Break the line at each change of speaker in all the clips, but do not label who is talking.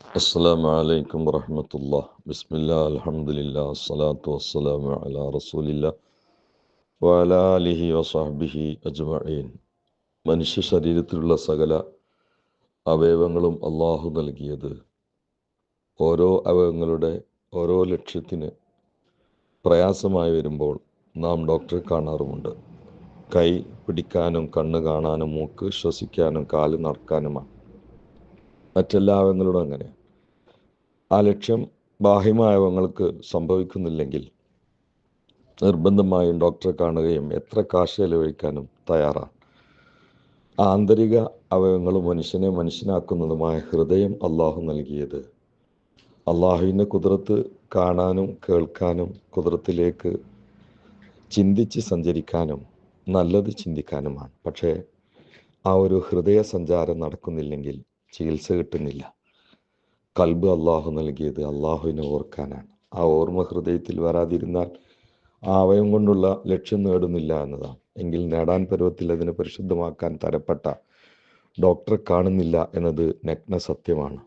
السلام عليكم ورحمة الله. بسم الله الحمد لله الصلاة والسلام على رسول الله وعلى آله وصحبه أجمعين. മനുഷ്യ ശരീരത്തിലുള്ള സകല അവയവങ്ങളും അള്ളാഹു നൽകിയത് ഓരോ അവയവങ്ങളുടെ ഓരോ ലക്ഷ്യത്തിന് പ്രയാസമായി വരുമ്പോൾ നാം ഡോക്ടറെ കാണാറുമുണ്ട്. കൈ പിടിക്കാനും കണ്ണ് കാണാനും മൂക്ക് ശ്വസിക്കാനും കാല് നടക്കാനുമാണ്. മറ്റെല്ലാ അവയവങ്ങളും അങ്ങനെ. ആ ലക്ഷ്യം ബാഹ്യമായ അവയവങ്ങൾക്ക് സംഭവിക്കുന്നില്ലെങ്കിൽ നിർബന്ധമായും ഡോക്ടറെ കാണുകയും എത്ര കാശ് ചെലവഴിക്കാനും തയ്യാറാണ്. ആന്തരിക അവയവങ്ങളും മനുഷ്യനെ മനുഷ്യനാക്കുന്നതുമായ ഹൃദയം അള്ളാഹു നൽകിയത് അള്ളാഹുവിൻ്റെ കുദ്റത്ത് കാണാനും കേൾക്കാനും കുദ്റത്തിലേക്ക് ചിന്തിച്ച് സഞ്ചരിക്കാനും നല്ലത് ചിന്തിക്കാനുമാണ്. പക്ഷേ ആ ഒരു ഹൃദയ സഞ്ചാരം നടക്കുന്നില്ലെങ്കിൽ ചികിത്സ കിട്ടുന്നില്ല. കൽബ് അള്ളാഹു നൽകിയത് അള്ളാഹുവിനെ ഓർക്കാനാണ്. ആ ഓർമ്മ ഹൃദയത്തിൽ വരാതിരുന്നാൽ ആ അവയം കൊണ്ടുള്ള ലക്ഷ്യം നേടുന്നില്ല എന്നതാണ്. എങ്കിൽ നേടാൻ പരുവത്തിൽ അതിനെ പരിശുദ്ധമാക്കാൻ തരപ്പെട്ട ഡോക്ടറെ കാണുന്നില്ല എന്നത് നഗ്ന സത്യമാണ്.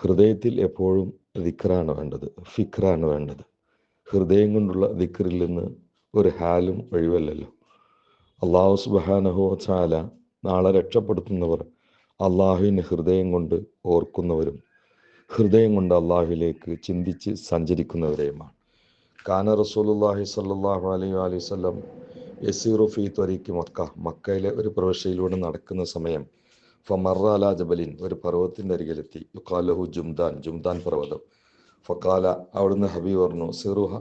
ഹൃദയത്തിൽ എപ്പോഴും ദിക്റാണ് വേണ്ടത്, ഫിക്റാണ് വേണ്ടത്. ഹൃദയം കൊണ്ടുള്ള ദിക്റിൽ നിന്ന് ഒരു ഹാലും ഒഴിവല്ലല്ലോ. അള്ളാഹു സുബ്ഹാനഹു വ തആല നാളെ രക്ഷപ്പെടുത്തുന്നവർ അള്ളാഹുവിനെ ഹൃദയം കൊണ്ട് ഓർക്കുന്നവരും ഹൃദയം കൊണ്ട് അള്ളാഹുവിലേക്ക് ചിന്തിച്ച് സഞ്ചരിക്കുന്നവരെയുമാണ്. കാന റസൂലുള്ളാഹി സ്വല്ലല്ലാഹു അലൈഹി വസല്ലം യസീറു ഫീ ത്വരീഖി മക്കയിലെ ഒരു പ്രവിശ്യയിലൂടെ നടക്കുന്ന സമയം ഫമറ അലാ ജബലിൻ, ഒരു പർവ്വതത്തിൻ്റെ അരികിലെത്തി. യുഖാലഹു ജുംദാൻ പർവ്വതം. ഫക്കാല, അവിടുന്ന് ഹബീബ് പറഞ്ഞു, സിറുഹ,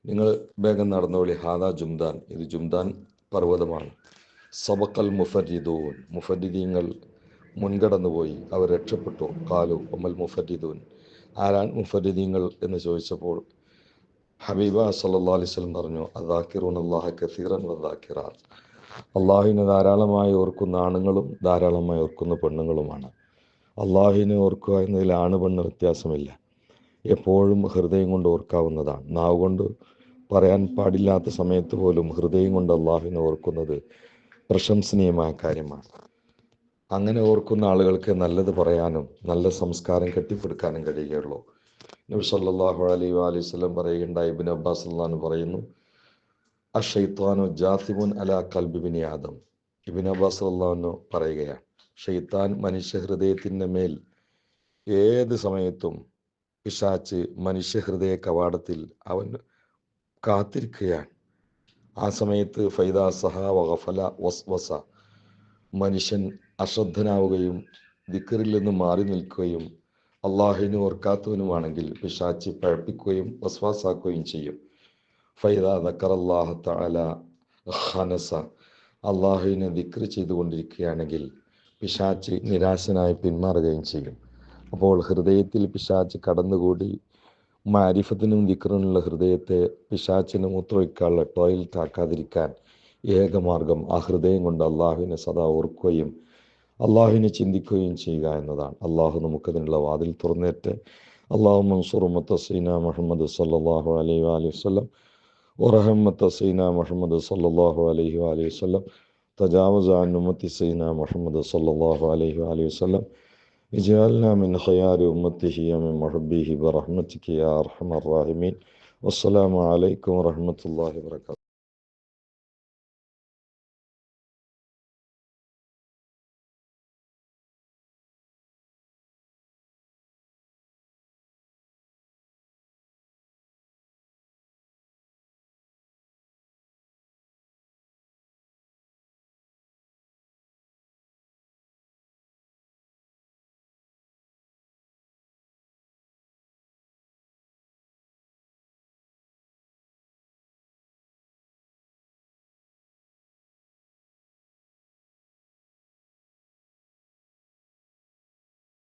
നിങ്ങൾ വേഗം നടന്നോളി. ഹാദാ ജുംദാൻ, ഇത് ജുംദാൻ പർവ്വതമാണ്. സബക്കൽ മുഫരിദീങ്ങൾ മുൻകടന്നുപോയി, അവർ രക്ഷപ്പെട്ടു. കാലു ഒമൽ മുഫരിദൂൻ, ആരാണ് മുഫരിദീങ്ങൾ എന്ന് ചോദിച്ചപ്പോൾ ഹബീബ സല്ലല്ലാഹു അലൈഹി വസല്ലം പറഞ്ഞു, അദാക്കിറൂനല്ലാഹ കസീറൻ വദാക്കിറാത്ത്, അള്ളാഹുവിനെ ധാരാളമായി ഓർക്കുന്ന ആണുങ്ങളും ധാരാളമായി ഓർക്കുന്ന പെണ്ണുങ്ങളുമാണ്. അള്ളാഹുവിനെ ഓർക്കുക എന്നതിൽ ആണ് പെണ്ണ് വ്യത്യാസമില്ല. എപ്പോഴും ഹൃദയം കൊണ്ട് ഓർക്കാവുന്നതാണ്. നാവ് കൊണ്ട് പറയാൻ പാടില്ലാത്ത സമയത്ത് പോലും ഹൃദയം കൊണ്ട് അള്ളാഹുവിനെ ഓർക്കുന്നത് പ്രശംസനീയമായ കാര്യമാണ്. അങ്ങനെ ഓർക്കുന്ന ആളുകൾക്ക് നല്ലത് പറയാനും നല്ല സംസ്കാരം കെട്ടിപ്പടുക്കാനും കഴിയുകയുള്ളൂ. നബി സല്ലല്ലാഹു അലൈഹി വസല്ലം പറയുകയുണ്ടായി, ഇബ്നു അബ്ബാസ് റളിയല്ലാഹു പറയുന്നു, അശൈത്വാനു ജാസിമുൻ അലാ ഖൽബി ബിനി ആദം. ഇബ്നു അബ്ബാസ് റളിയല്ലാഹു പറയുകയാണ്, ഷൈത്താൻ മനുഷ്യ ഹൃദയത്തിൻ്റെ മേൽ ഏത് സമയത്തും പിശാച്ച് മനുഷ്യ ഹൃദയ കവാടത്തിൽ അവൻ കാത്തിരിക്കുകയാണ്. ആ സമയത്ത് ഫൈദാ സഹ വഗഫല വസ്വസ, മനുഷ്യൻ അശ്രദ്ധനാവുകയും ദിക്റിൽ നിന്ന് മാറി നിൽക്കുകയും അള്ളാഹുവിനെ ഓർക്കാത്തവനുമാണെങ്കിൽ പിശാച്ച് പഴപ്പിക്കുകയും വസ്വാസാക്കുകയും ചെയ്യും. ഫൈദാ ദക്കറല്ലാഹു തആല ഖനസ, അള്ളാഹുവിനെ ദിക്ർ ചെയ്തുകൊണ്ടിരിക്കുകയാണെങ്കിൽ പിശാച്ച് നിരാശനായി പിന്മാറുകയും ചെയ്യും. അപ്പോൾ ഹൃദയത്തിൽ പിശാച്ച് കടന്നുകൂടി മാരിഫത്തിനും ദിക്റിനുള്ള ഹൃദയത്തെ പിശാച്ചിന് മൂത്രമൊഴിക്കാനുള്ള ടോയ്ലറ്റ് ആക്കാതിരിക്കാൻ ഏകമാർഗം ആ ഹൃദയം കൊണ്ട് അള്ളാഹുവിനെ സദാ ഓർക്കുകയും അള്ളാഹുവിനെ ചിന്തിക്കുകയും ചെയ്യുക എന്നതാണ്. അള്ളാഹു നമുക്കതിനുള്ള വാതിൽ തുറന്നേറ്റ്. അള്ളാഹു മൻസൂർ ഉമ്മത്ത് സയ്യിദനാ മുഹമ്മദ് സല്ലല്ലാഹു അലൈഹി വസല്ലം വറഹ്മത്ത് സയ്യിദനാ മുഹമ്മദ് സല്ലല്ലാഹു അലൈഹി വസല്ലം തജാവസ അൻ ഉമ്മത്തി സയ്യിദനാ മുഹമ്മദ് സല്ലല്ലാഹു അലൈഹി വസല്ലം ഇജ്അൽനാ മിൻ ഖിയാരി ഉമ്മത്തിഹി മിൻ മുഹബ്ബിഹി ബിറഹ്മതിക യാ അർഹമർ റഹീമീൻ. വസ്സലാമു അലൈക്കും വറഹ്മത്തുള്ളാഹി വബറകാതുഹു.